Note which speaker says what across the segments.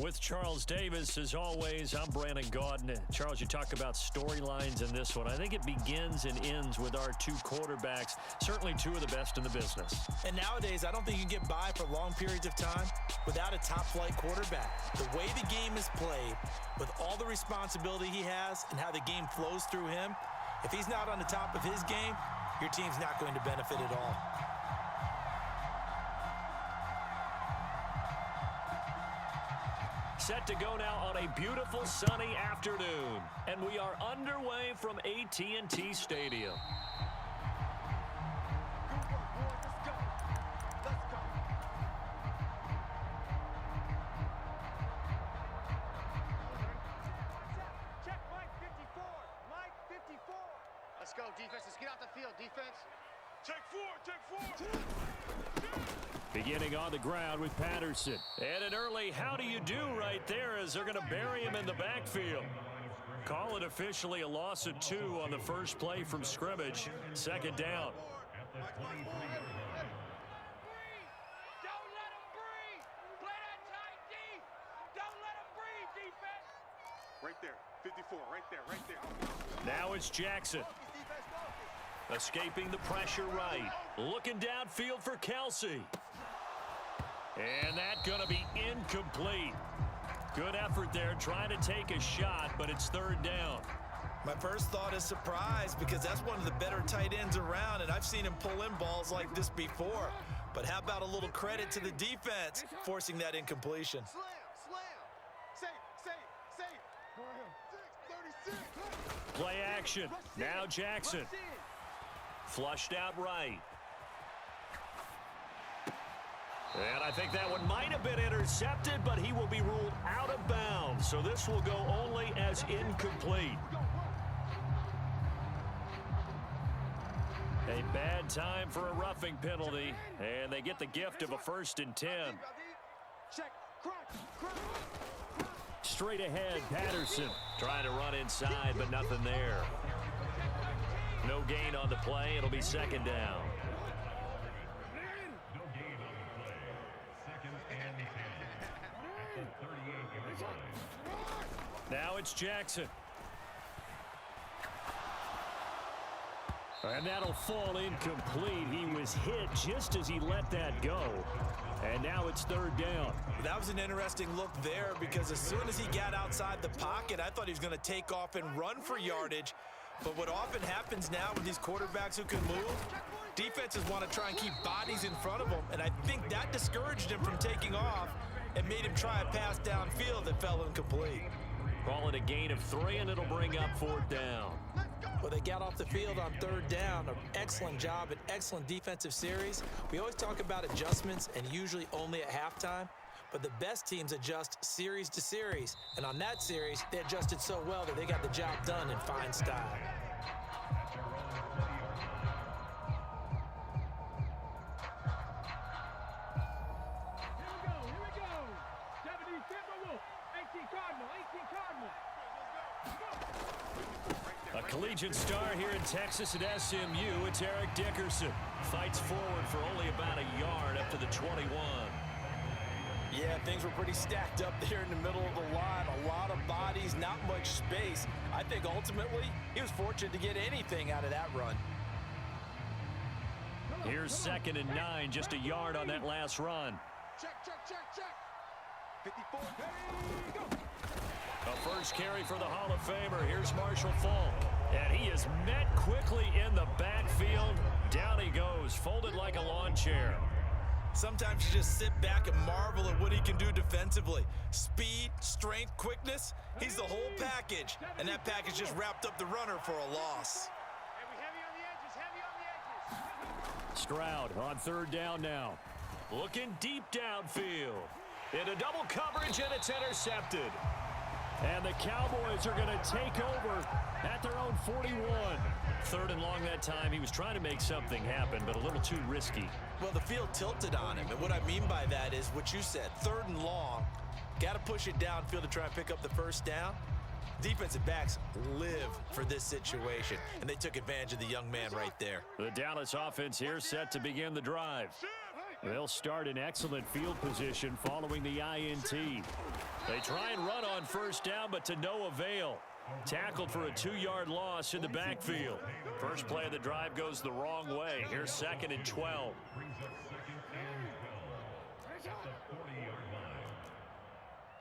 Speaker 1: With Charles Davis, as always, I'm Brandon Gaudin. Charles, you talk about storylines in this one. I think it begins and ends with our two quarterbacks, certainly two of the best in the business.
Speaker 2: And nowadays, I don't think you can get by for long periods of time without a top-flight quarterback. The way the game is played, with all the responsibility he has and how the game flows through him, if he's not on the top of his game, your team's not going to benefit at all.
Speaker 1: Set to go now on a beautiful sunny afternoon, and we are underway from AT&T Stadium.
Speaker 3: Check Mike 54. Mike 54. Let's go, defense. Let's get out the field, defense.
Speaker 4: Take four.
Speaker 1: Beginning on the ground with Patterson. And an early how do you do right there as they're going to bury him in the backfield. Call it officially a loss of 2 on the first play from scrimmage. Second down.
Speaker 3: Don't let him breathe. Play that tight D. Don't let him breathe, defense.
Speaker 4: Right there. 54. Right there.
Speaker 1: Now it's Jackson. Escaping the pressure right. Looking downfield for Kelsey. And that's going to be incomplete. Good effort there trying to take a shot, but it's third down.
Speaker 2: My first thought is surprise because that's one of the better tight ends around, and I've seen him pull in balls like this before. But how about a little credit to the defense forcing that incompletion?
Speaker 3: Slam. Safe. 6:36.
Speaker 1: Play action. Now Jackson. Flushed out right. And I think that one might have been intercepted, but he will be ruled out of bounds. So this will go only as incomplete. A bad time for a roughing penalty, and they get the gift of a 1st and 10.
Speaker 3: Check. Crunch.
Speaker 1: Straight ahead, Patterson trying to run inside, but nothing there. No gain on the play. It'll be second down. Now it's Jackson. And that'll fall incomplete. He was hit just as he let that go. And now it's third down.
Speaker 2: That was an interesting look there because as soon as he got outside the pocket, I thought he was going to take off and run for yardage. But what often happens now with these quarterbacks who can move, defenses want to try and keep bodies in front of them. And I think that discouraged him from taking off and made him try a pass downfield that fell incomplete.
Speaker 1: Call it a gain of 3, and it'll bring up fourth down.
Speaker 2: Well, they got off the field on third down. An excellent job, an excellent defensive series. We always talk about adjustments and usually only at halftime. But the best teams adjust series to series. And on that series, they adjusted so well that they got the job done in fine style.
Speaker 3: Here we go. 70 Timberwolves. 18 Cardinal.
Speaker 1: A collegiate star here in Texas at SMU. It's Eric Dickerson. Fights forward for only about a yard up to the 21.
Speaker 2: Yeah, things were pretty stacked up there in the middle of the line. A lot of bodies, not much space. I think ultimately he was fortunate to get anything out of that run.
Speaker 1: Here's 2nd and 9, just a yard on that last run.
Speaker 3: Check. 54.
Speaker 1: A first carry for the Hall of Famer. Here's Marshall Faulk. And he is met quickly in the backfield. Down he goes, folded like a lawn chair.
Speaker 2: Sometimes you just sit back and marvel at what he can do defensively. Speed, strength, quickness, he's the whole package. And that package just wrapped up the runner for a loss.
Speaker 3: Heavy on the edges.
Speaker 1: Stroud on third down now. Looking deep downfield. Into double coverage, and it's intercepted. And the Cowboys are going to take over at their own 41. 3rd and long that time. He was trying to make something happen, but a little too risky.
Speaker 2: Well, the field tilted on him, and what I mean by that is what you said. 3rd and long, got to push it downfield to try and pick up the first down. Defensive backs live for this situation, and they took advantage of the young man right there.
Speaker 1: The Dallas offense here set to begin the drive. They'll start in excellent field position following the INT. They try and run on first down, but to no avail. Tackled for a 2-yard loss in the backfield. First play of the drive goes the wrong way. Here's 2nd and 12.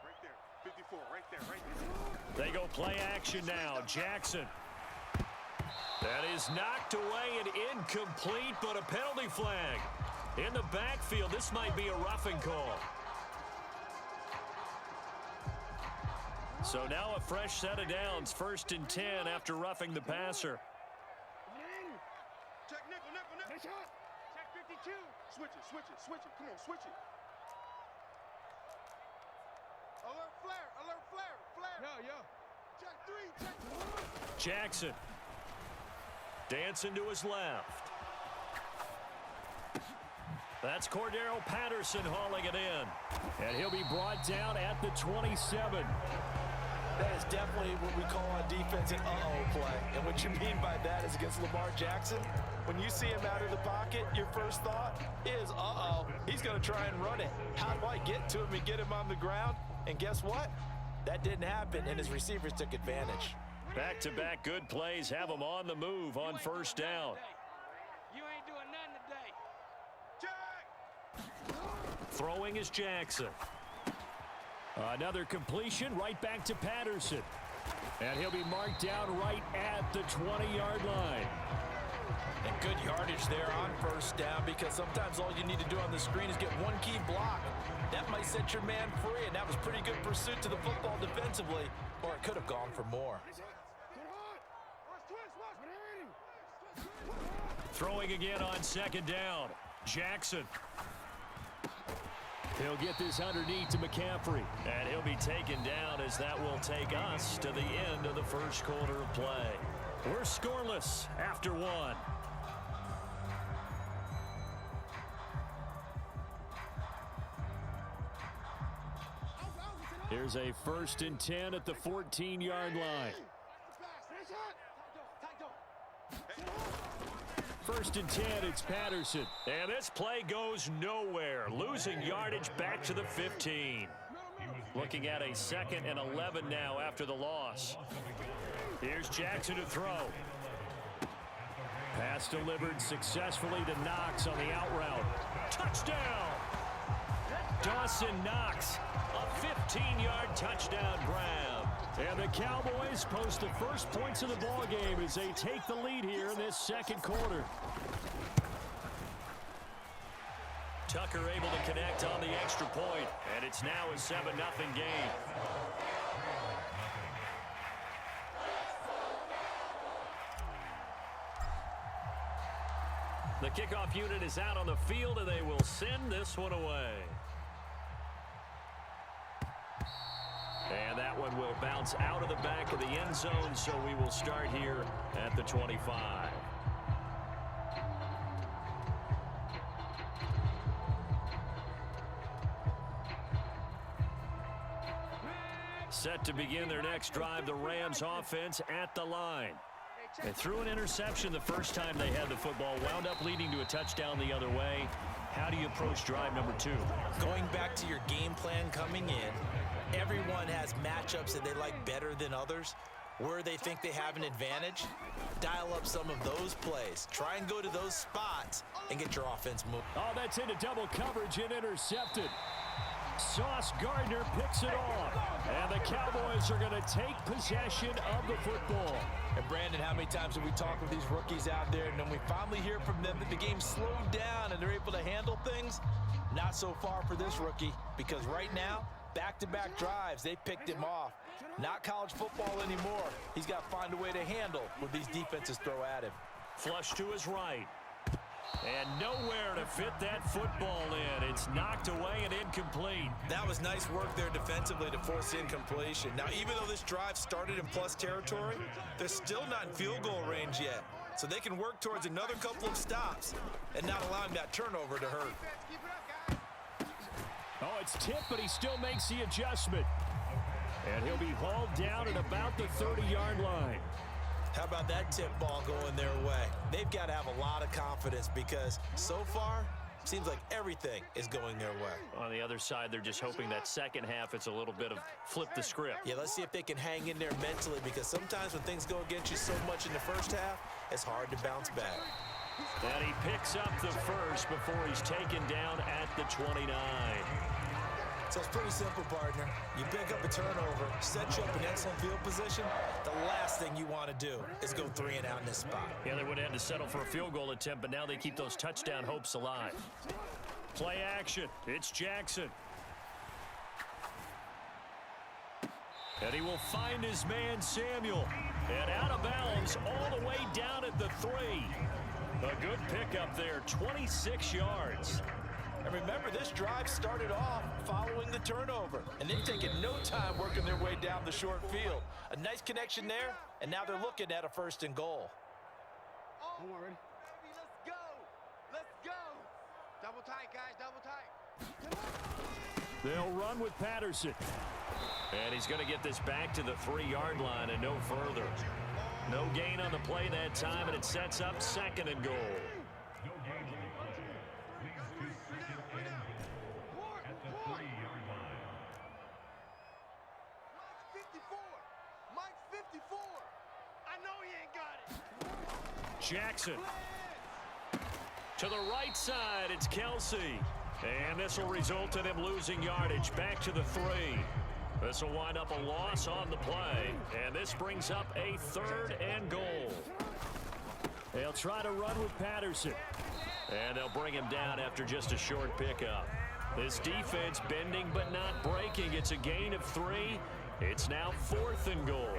Speaker 4: Right there. 54, right there, right there.
Speaker 1: They go play action now. Jackson. That is knocked away and incomplete, but a penalty flag. In the backfield, this might be a roughing call. So now a fresh set of downs, 1st and 10 after roughing the passer.
Speaker 4: Check nickel, nickel, nickel.
Speaker 3: Check 52.
Speaker 4: Switch it, switch it, switch it. Come on, switch it. Alert flare, alert flare, flare.
Speaker 3: Yo.
Speaker 4: Check 3, check 4.
Speaker 1: Jackson. Dancing to his left. That's Cordero Patterson hauling it in. And he'll be brought down at the 27.
Speaker 2: That is definitely what we call on defense an uh-oh play. And what you mean by that is against Lamar Jackson, when you see him out of the pocket, your first thought is, uh-oh, he's going to try and run it. How do I get to him and get him on the ground? And guess what? That didn't happen, and his receivers took advantage.
Speaker 1: Back-to-back good plays have him on the move on first down.
Speaker 3: You ain't doing nothing today.
Speaker 4: Check.
Speaker 1: Throwing is Jackson. Another completion right back to Patterson. And he'll be marked down right at the 20-yard line.
Speaker 2: And good yardage there on first down, because sometimes all you need to do on the screen is get one key block. That might set your man free, and that was pretty good pursuit to the football defensively, or it could have gone for more.
Speaker 1: Throwing again on 2nd down. Jackson. He'll get this underneath to McCaffrey. And he'll be taken down as that will take us to the end of the first quarter of play. We're scoreless after 1. Here's a 1st and 10 at the 14-yard line. 1st and 10, it's Patterson. And this play goes nowhere. Losing yardage back to the 15. Looking at a 2nd and 11 now after the loss. Here's Jackson to throw. Pass delivered successfully to Knox on the out route. Touchdown! Dawson Knox, a 15-yard touchdown grab. And the Cowboys post the first points of the ball game as they take the lead here in this 2nd quarter. Tucker able to connect on the extra point, and it's now a 7-0 game. The kickoff unit is out on the field, and they will send this one away. And that one will bounce out of the back of the end zone, so we will start here at the 25. Set to begin their next drive, the Rams offense at the line. They threw an interception the first time they had the football, wound up leading to a touchdown the other way. How do you approach drive number 2?
Speaker 2: Going back to your game plan coming in, everyone has matchups that they like better than others. Where they think they have an advantage, dial up some of those plays. Try and go to those spots and get your offense moving.
Speaker 1: Oh, that's into double coverage and intercepted. Sauce Gardner picks it off. And the Cowboys are going to take possession of the football.
Speaker 2: And Brandon, how many times have we talked with these rookies out there, and then we finally hear from them that the game slowed down and they're able to handle things? Not so far for this rookie, because right now, back-to-back drives, they picked him off. Not college football anymore. He's got to find a way to handle what these defenses throw at him.
Speaker 1: Flush to his right. And nowhere to fit that football in. It's knocked away and incomplete.
Speaker 2: That was nice work there defensively to force incompletion. Now, even though this drive started in plus territory, they're still not in field goal range yet. So they can work towards another couple of stops and not allowing that turnover to hurt.
Speaker 1: Oh, it's tipped, but he still makes the adjustment. And he'll be hauled down at about the 30-yard line.
Speaker 2: How about that tip ball going their way? They've got to have a lot of confidence because so far, Seems like everything is going their way.
Speaker 1: On the other side, they're just hoping that second half it's a little bit of flip the script.
Speaker 2: Yeah, let's see if they can hang in there mentally, because sometimes when things go against you so much in the first half, it's hard to bounce back.
Speaker 1: And he picks up the first before he's taken down at the 29.
Speaker 2: So it's pretty simple, partner. You pick up a turnover, set you up in excellent field position. The last thing you want to do is go 3 and out in this spot.
Speaker 1: Yeah, they would have had to settle for a field goal attempt, but now they keep those touchdown hopes alive. Play action. It's Jackson. And he will find his man, Samuel. And out of bounds all the way down at the 3. A good pickup there, 26 yards.
Speaker 2: And remember, this drive started off following the turnover, and they've taken no time working their way down the short field. A nice connection there, and now they're looking at a 1st and goal.
Speaker 3: Come on, ready? Baby, let's go. Let's go. Double tight, guys, double tight.
Speaker 1: They'll run with Patterson. And he's going to get this back to the 3-yard line and no further. No gain on the play that time, and it sets up 2nd and goal. Jackson. To the right side, it's Kelsey. And this will result in him losing yardage back to the 3. This will wind up a loss on the play. And this brings up a 3rd and goal. They'll try to run with Patterson. And they'll bring him down after just a short pickup. This defense bending but not breaking. It's a gain of 3. It's now 4th and goal.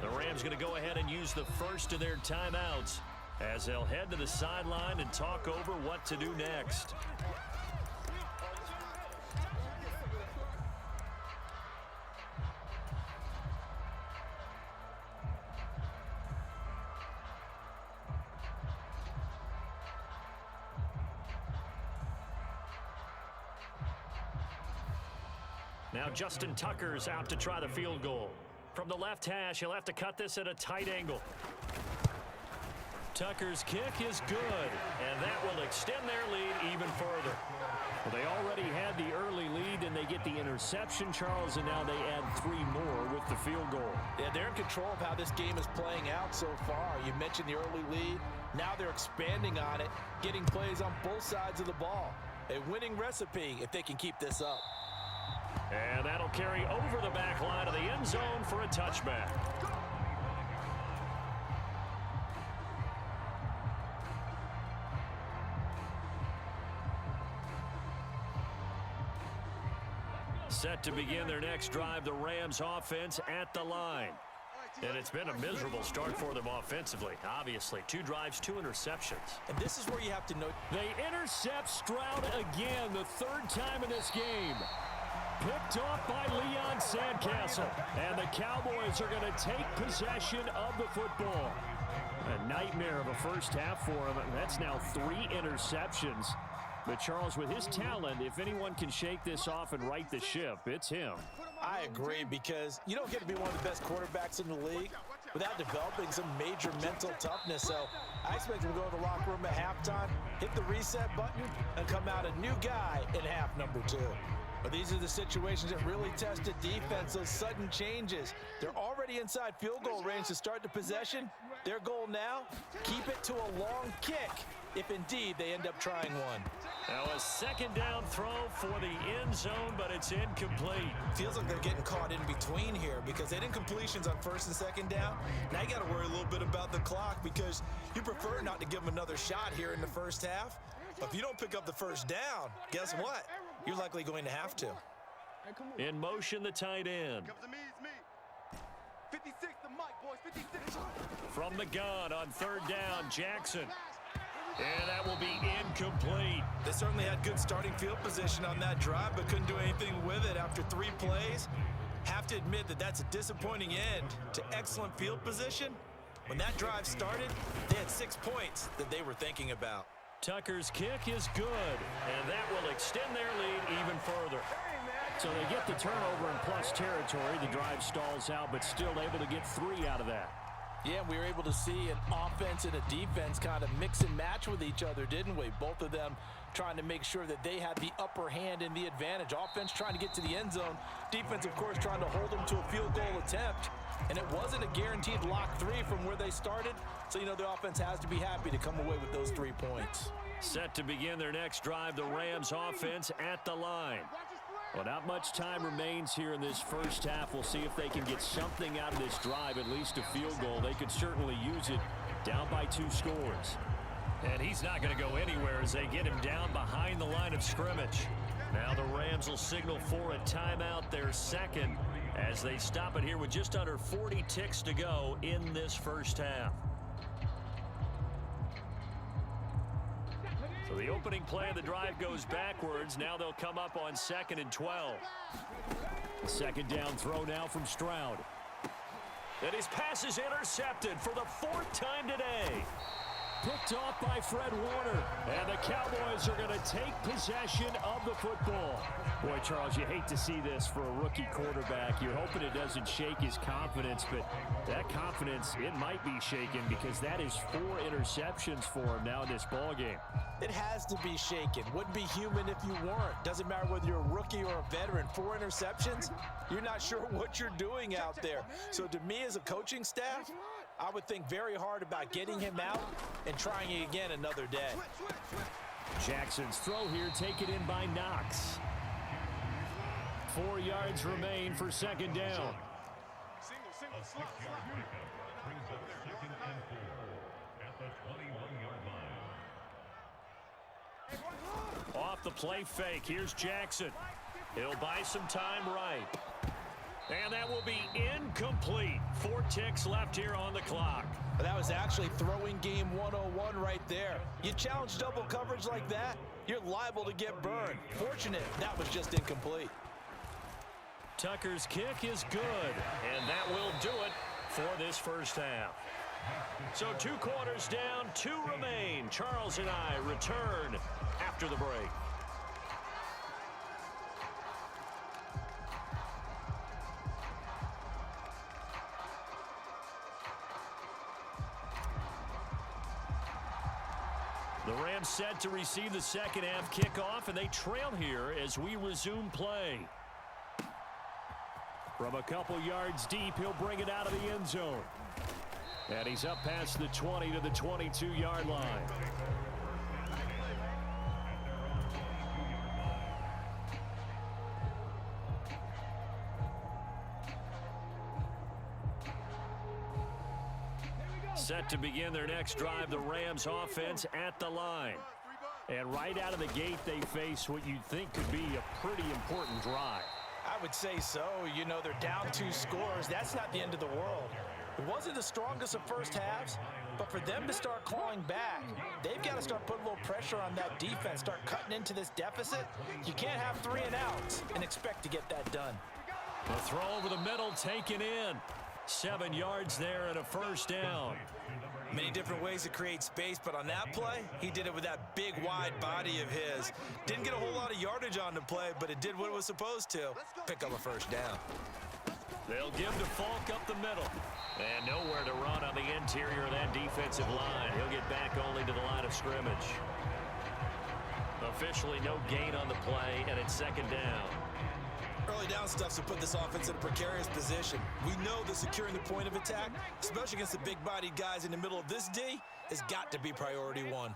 Speaker 1: The Rams going to go ahead and use the first of their timeouts as they'll head to the sideline and talk over what to do next. Now Justin Tucker's out to try the field goal. From the left hash, he'll have to cut this at a tight angle. Tucker's kick is good, and that will extend their lead even further. Well, they already had the early lead, and they get the interception, Charles, and now they add 3 more with the field goal.
Speaker 2: Yeah, they're in control of how this game is playing out so far. You mentioned the early lead. Now they're expanding on it, getting plays on both sides of the ball. A winning recipe if they can keep this up.
Speaker 1: And that'll carry over the back line of the end zone for a touchback. Set to begin their next drive, the Rams offense at the line. And it's been a miserable start for them offensively, obviously. 2 drives, 2 interceptions.
Speaker 2: And this is where you have to note.
Speaker 1: They intercept Stroud again, the 3rd time in this game. Picked off by Leon Sandcastle. And the Cowboys are going to take possession of the football. A nightmare of a first half for him. That's now 3 interceptions. But Charles, with his talent, if anyone can shake this off and right the ship, it's him.
Speaker 2: I agree, because you don't get to be one of the best quarterbacks in the league without developing some major mental toughness. So I expect him to go to the locker room at halftime, hit the reset button, and come out a new guy in half number 2. But these are the situations that really test the defense, those sudden changes. They're already inside field goal range to start the possession. Their goal now, keep it to a long kick, if indeed they end up trying one.
Speaker 1: Now a 2nd down throw for the end zone, but it's incomplete.
Speaker 2: Feels like they're getting caught in between here, because they had incompletions on 1st and 2nd down. Now you got to worry a little bit about the clock, because you prefer not to give them another shot here in the first half. But if you don't pick up the 1st down, guess what? You're likely going to have to.
Speaker 1: In motion, the tight end.
Speaker 3: Comes to me, it's me. 56, the mic, boys, 56.
Speaker 1: From the gun on 3rd down, Jackson. And that will be incomplete.
Speaker 2: They certainly had good starting field position on that drive, but couldn't do anything with it after 3 plays. Have to admit that that's a disappointing end to excellent field position. When that drive started, they had 6 points that they were thinking about.
Speaker 1: Tucker's kick is good, and that will extend their lead even further. So they get the turnover in plus territory. The drive stalls out, but still able to get 3 out of that.
Speaker 2: Yeah, we were able to see an offense and a defense kind of mix and match with each other, didn't we? Both of them trying to make sure that they had the upper hand and the advantage. Offense trying to get to the end zone. Defense, of course, trying to hold them to a field goal attempt. And it wasn't a guaranteed lock 3 from where they started. So, you know, the offense has to be happy to come away with those 3 points.
Speaker 1: Set to begin their next drive, the Rams offense at the line. Well, not much time remains here in this first half. We'll see if they can get something out of this drive, at least a field goal. They could certainly use it down by 2 scores. And he's not going to go anywhere as they get him down behind the line of scrimmage. Now the Rams will signal for a timeout, their second, as they stop it here with just under 40 ticks to go in this first half. So the opening play of the drive goes backwards. Now they'll come up on 2nd and 12. Second down throw now from Stroud. And his pass is intercepted for the 4th time today. Picked off by Fred Warner. And the Cowboys are going to take possession of the football. Boy, Charles, you hate to see this for a rookie quarterback. You're hoping it doesn't shake his confidence, but that confidence, it might be shaken because that is 4 interceptions for him now in this ballgame.
Speaker 2: It has to be shaken. Wouldn't be human if you weren't. Doesn't matter whether you're a rookie or a veteran. 4 interceptions, you're not sure what you're doing out there. So to me as a coaching staff, I would think very hard about getting him out and trying it again another day.
Speaker 1: Jackson's throw here taken in by Knox. 4 yards remain for 2nd down.
Speaker 4: Single, slot.
Speaker 5: Brings up 2nd and 4 at the 21-yard line.
Speaker 1: Off the play fake, here's Jackson. He'll buy some time right. And that will be incomplete. 4 ticks left here on the clock.
Speaker 2: But that was actually throwing game 101 right there. You challenge double coverage like that, you're liable to get burned. Fortunate that was just incomplete.
Speaker 1: Tucker's kick is good, and that will do it for this first half. So 2 quarters down, 2 remain. Charles and I return after the break. The Rams set to receive the second half kickoff, and they trail here as we resume play. From a couple yards deep, he'll bring it out of the end zone. And he's up past the 20 to the 22-yard line. Set to begin their next drive, the Rams offense at the line. And right out of the gate, they face what you'd think could be a pretty important drive.
Speaker 2: I would say so. You know, they're down 2 scores. That's not the end of the world. It wasn't the strongest of first halves, but for them to start clawing back, they've got to start putting a little pressure on that defense, start cutting into this deficit. You can't have 3 and outs and expect to get that done.
Speaker 1: The throw over the middle taken in. 7 yards there and a first down.
Speaker 2: Many different ways to create space, but on that play, he did it with that big, wide body of his. Didn't get a whole lot of yardage on the play, but it did what it was supposed to. Pick up a first down.
Speaker 1: They'll give to Falk up the middle. And nowhere to run on the interior of that defensive line. He'll get back only to the line of scrimmage. Officially no gain on the play, and it's second down.
Speaker 2: Early down stuff to put this offense in a precarious position. We know that securing the point of attack, especially against the big-bodied guys in the middle of this D, has got to be priority 1.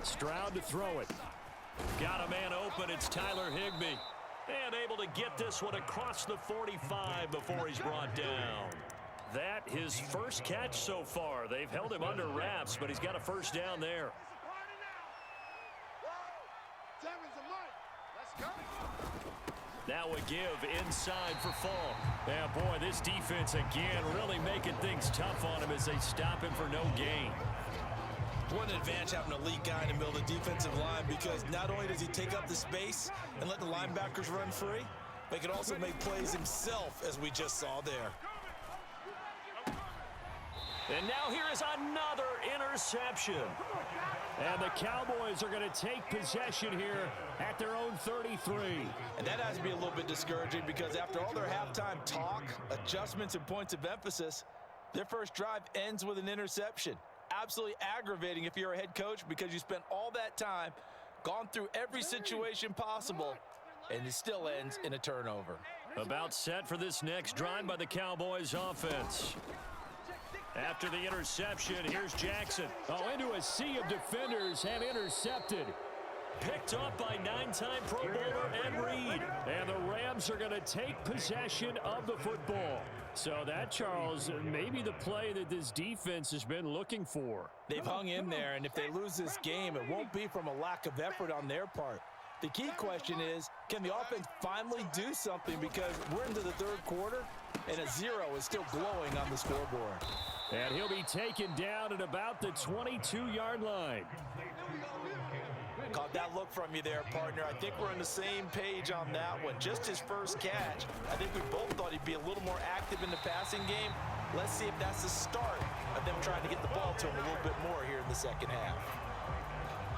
Speaker 1: Stroud to throw it. Got a man open. It's Tyler Higbee. And able to get this one across the 45 before he's brought down. That his first catch so far. They've held him under wraps, but he's got a first down there. Now a give inside for Falk. Yeah, boy, this defense again really making things tough on him as they stop him for no gain.
Speaker 2: What an advantage having an elite guy in the middle of the defensive line, because not only does he take up the space and let the linebackers run free, but he can also make plays himself, as we just saw there.
Speaker 1: And now here is another interception. And the Cowboys are going to take possession here at their own 33.
Speaker 2: And that has to be a little bit discouraging, because after all their halftime talk, adjustments, and points of emphasis, Their first drive ends with an interception. Absolutely aggravating if you're a head coach because you spent all that time, gone through every situation possible, and it still ends in a turnover.
Speaker 1: About set for this next drive by the Cowboys offense. After the interception, here's Jackson. Oh, into a sea of defenders and intercepted. Picked up by 9-time Pro Bowler Ed Reed. And the Rams are going to take possession of the football. So that, Charles, may be the play that this defense has been looking for.
Speaker 2: They've hung in there, and if they lose this game, it won't be from a lack of effort on their part. The key question is, can the offense finally do something, because we're into the third quarter, and a 0 is still glowing on the scoreboard.
Speaker 1: And he'll be taken down at about the 22-yard line.
Speaker 2: Caught that look from you there, partner. I think we're on the same page on that one. Just his first catch. I think we both thought he'd be a little more active in the passing game. Let's see if that's the start of them trying to get the ball to him a little bit more here in the second half.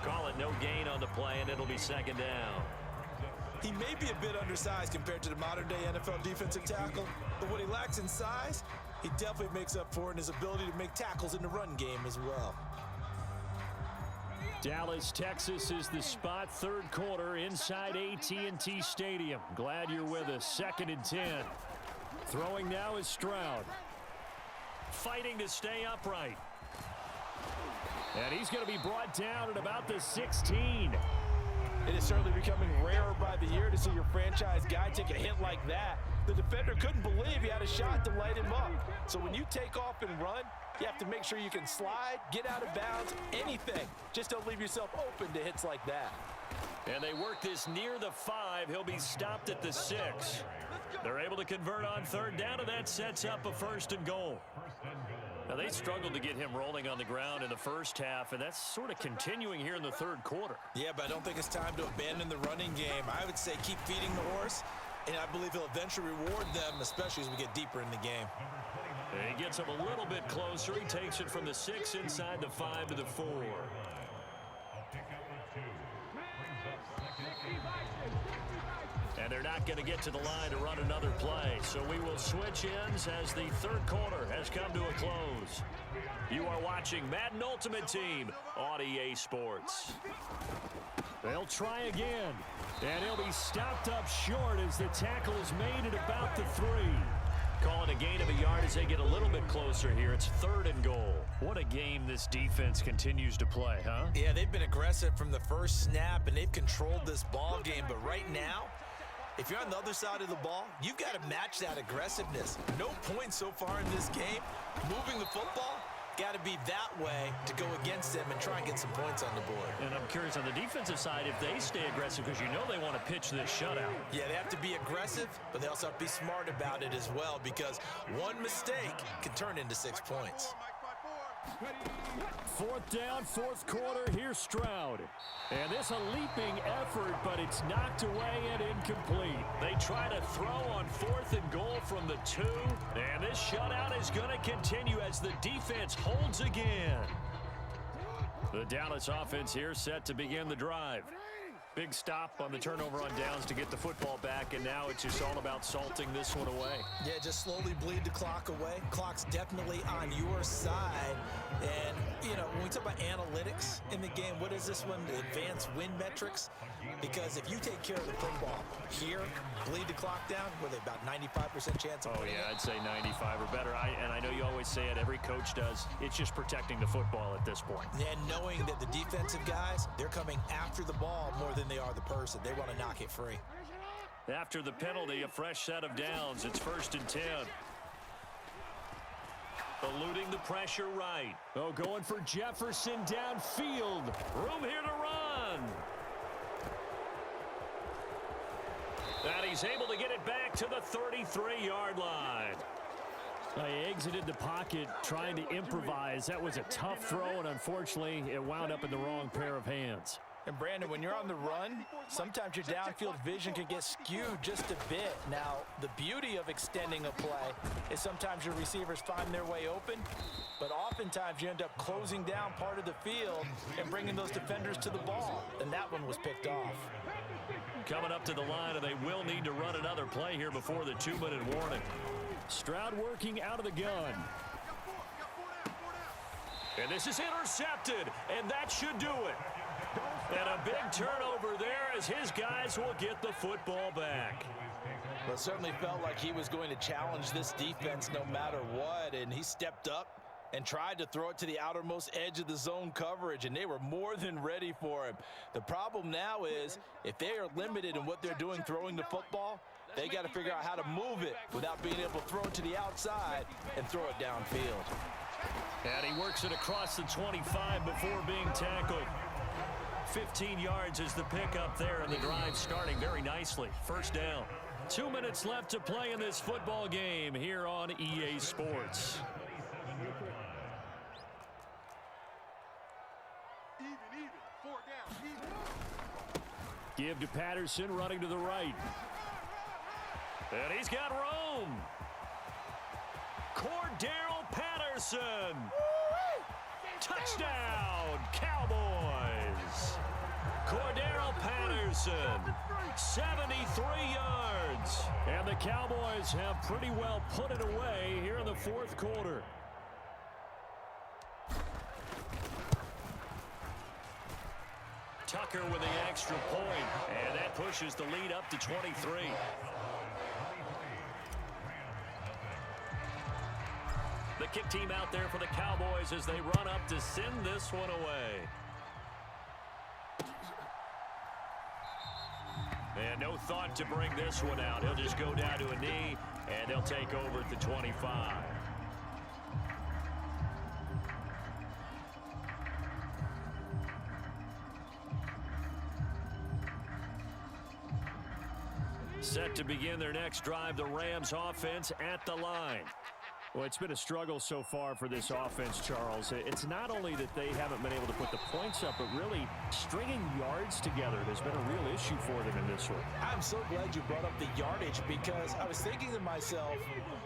Speaker 1: Call it no gain on the play, and it'll be second down.
Speaker 2: He may be a bit undersized compared to the modern-day NFL defensive tackle, but what he lacks in size, he definitely makes up for it in his ability to make tackles in the run game as well.
Speaker 1: Dallas, Texas is the spot, third quarter inside AT&T Stadium. Glad you're with us. 2nd and 10. Throwing now is Stroud. Fighting to stay upright. And he's going to be brought down at about the 16.
Speaker 2: It is certainly becoming rarer by the year to see your franchise guy take a hit like that. The defender couldn't believe he had a shot to light him up. So when you take off and run, you have to make sure you can slide, get out of bounds, anything. Just don't leave yourself open to hits like that.
Speaker 1: And they work this near the 5. He'll be stopped at the 6. They're able to convert on third down, and that sets up a 1st and goal. Now, they struggled to get him rolling on the ground in the first half, and that's sort of continuing here in the third quarter.
Speaker 2: Yeah, but I don't think it's time to abandon the running game. I would say keep feeding the horse, and I believe he'll eventually reward them, especially as we get deeper in the game.
Speaker 1: And he gets him a little bit closer. He takes it from the 6 inside the 5 to the 4. And they're not going to get to the line to run another play. So we will switch ends as the third quarter has come to a close. You are watching Madden Ultimate Team on EA Sports. They'll try again. And he'll be stopped up short as the tackle is made at about the 3. Calling a gain of a yard as they get a little bit closer here. It's 3rd and goal. What a game this defense continues to play, huh?
Speaker 2: Yeah, they've been aggressive from the first snap, and they've controlled this ball game. But right now, if you're on the other side of the ball, you've got to match that aggressiveness. No points so far in this game. Moving the football, got to be that way to go against them and try and get some points on the board.
Speaker 1: And I'm curious on the defensive side if they stay aggressive, because you know they want to pitch this shutout.
Speaker 2: Yeah, they have to be aggressive, but they also have to be smart about it as well, because one mistake can turn into 6 points.
Speaker 1: 4th down, 4th quarter. Here's Stroud. And this a leaping effort, but it's knocked away and incomplete. They try to throw on 4th and goal from the 2. And this shutout is going to continue as the defense holds again. The Dallas offense here set to begin the drive. Big stop on the turnover on downs to get the football back, and now it's just all about salting this one away.
Speaker 2: Yeah, just slowly bleed the clock away. Clock's definitely on your side. And, you know, when we talk about analytics in the game, what is this one? The advanced win metrics? Because if you take care of the football here, bleed the clock down, with about 95% chance of winning.
Speaker 1: Yeah, I'd say 95 or better. And I know you always say it, every coach does. It's just protecting the football at this point.
Speaker 2: And knowing that the defensive guys, they're coming after the ball more than they are the person. They want to knock it free.
Speaker 1: After the penalty, a fresh set of downs. It's 1st and 10. Eluding the pressure right. Oh, going for Jefferson downfield. Room here to run. And he's able to get it back to the 33-yard line. He exited the pocket trying to improvise. That was a tough throw, and unfortunately, it wound up in the wrong pair of hands.
Speaker 2: And Brandon, when you're on the run, sometimes your downfield vision can get skewed just a bit. Now, the beauty of extending a play is sometimes your receivers find their way open, but oftentimes you end up closing down part of the field and bringing those defenders to the ball, and that one was picked off.
Speaker 1: Coming up to the line, and they will need to run another play here before the 2-minute warning. Stroud working out of the gun. And this is intercepted, and that should do it. And a big turnover there as his guys will get the football back.
Speaker 2: Well, it certainly felt like he was going to challenge this defense no matter what, and he stepped up and tried to throw it to the outermost edge of the zone coverage, and they were more than ready for him. The problem now is if they are limited in what they're doing throwing the football, they got to figure out how to move it without being able to throw it to the outside and throw it downfield.
Speaker 1: And he works it across the 25 before being tackled. 15 yards is the pickup there, and the drive starting very nicely. First down. 2 minutes left to play in this football game here on EA Sports.
Speaker 4: Even, 4 down, even.
Speaker 1: Give to Patterson, running to the right. And he's got room. Cordero Patterson. Touchdown, Cowboys. Cordero Patterson, 73 yards. And the Cowboys have pretty well put it away here in the fourth quarter. Tucker with the extra point, and that pushes the lead up to 23. The kick team out there for the Cowboys as they run up to send this one away. And no thought to bring this one out. He'll just go down to a knee, and they'll take over at the 25. Set to begin their next drive, the Rams offense at the line. Well, it's been a struggle so far for this offense, Charles. It's not only that they haven't been able to put the points up, but really stringing yards together has been a real issue for them in this one.
Speaker 2: I'm so glad you brought up the yardage because I was thinking to myself,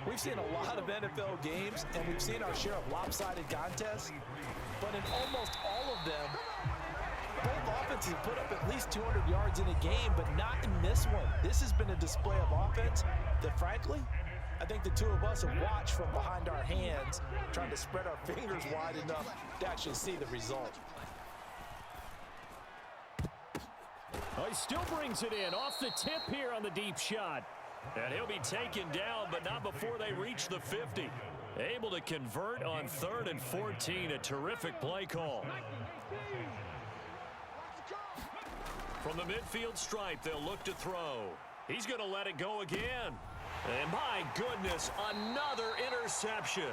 Speaker 2: we've seen a lot of NFL games and we've seen our share of lopsided contests, but in almost all of them, both offenses put up at least 200 yards in a game, but not in this one. This has been a display of offense that, frankly, I think the two of us have watched from behind our hands, trying to spread our fingers wide enough to actually see the result.
Speaker 1: Oh, he still brings it in off the tip here on the deep shot. And he'll be taken down, but not before they reach the 50. Able to convert on 3rd and 14, a terrific play call. From the midfield stripe, they'll look to throw. He's going to let it go again. And my goodness, another interception.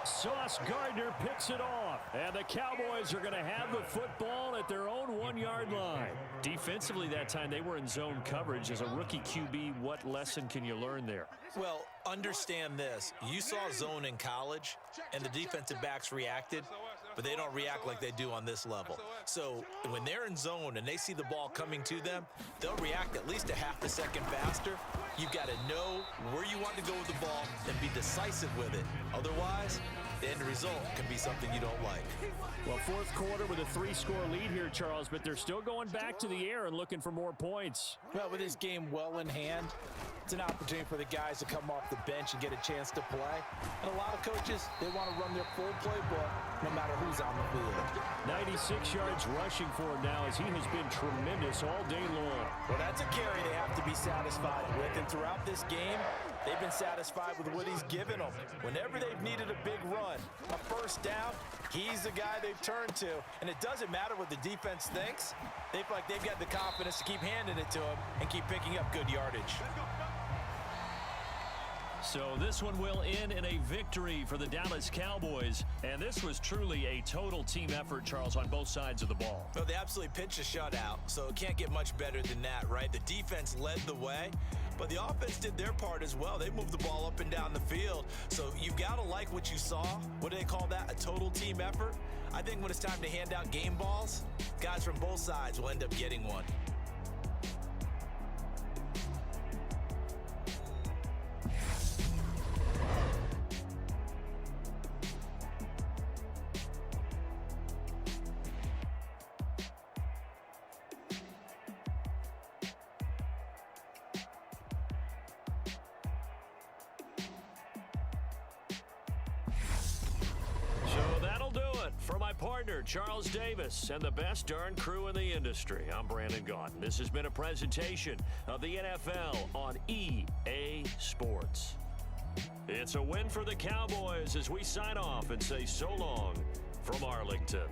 Speaker 1: Sauce Gardner picks it off. And the Cowboys are going to have the football at their own 1-yard line. Defensively that time, they were in zone coverage. As a rookie QB, what lesson can you learn there?
Speaker 2: Well, understand this. You saw zone in college, and the defensive backs reacted, but they don't react like they do on this level. So when they're in zone and they see the ball coming to them, they'll react at least a half a second faster. You've got to know where you want to go with the ball and be decisive with it. Otherwise, the end result can be something you don't like.
Speaker 1: Well, fourth quarter with a 3-score lead here, Charles, but they're still going back to the air and looking for more points.
Speaker 2: Well, with this game well in hand, it's an opportunity for the guys to come off the bench and get a chance to play. And a lot of coaches, they want to run their full playbook no matter who's on the field.
Speaker 1: 96 yards rushing for him now as he has been tremendous all day long.
Speaker 2: Well, that's a carry they have to be satisfied with. And throughout this game, they've been satisfied with what he's given them. Whenever they've needed a big run, a first down, he's the guy they've turned to. And it doesn't matter what the defense thinks. They feel like they've got the confidence to keep handing it to him and keep picking up good yardage.
Speaker 1: So this one will end in a victory for the Dallas Cowboys. And this was truly a total team effort, Charles, on both sides of the ball.
Speaker 2: Well, they absolutely pitched a shutout, so it can't get much better than that, right? The defense led the way, but the offense did their part as well. They moved the ball up and down the field. So you've got to like what you saw. What do they call that? A total team effort? I think when it's time to hand out game balls, guys from both sides will end up getting one.
Speaker 1: For my partner, Charles Davis, and the best darn crew in the industry, I'm Brandon Gaudin. This has been a presentation of the NFL on EA Sports. It's a win for the Cowboys as we sign off and say so long from Arlington.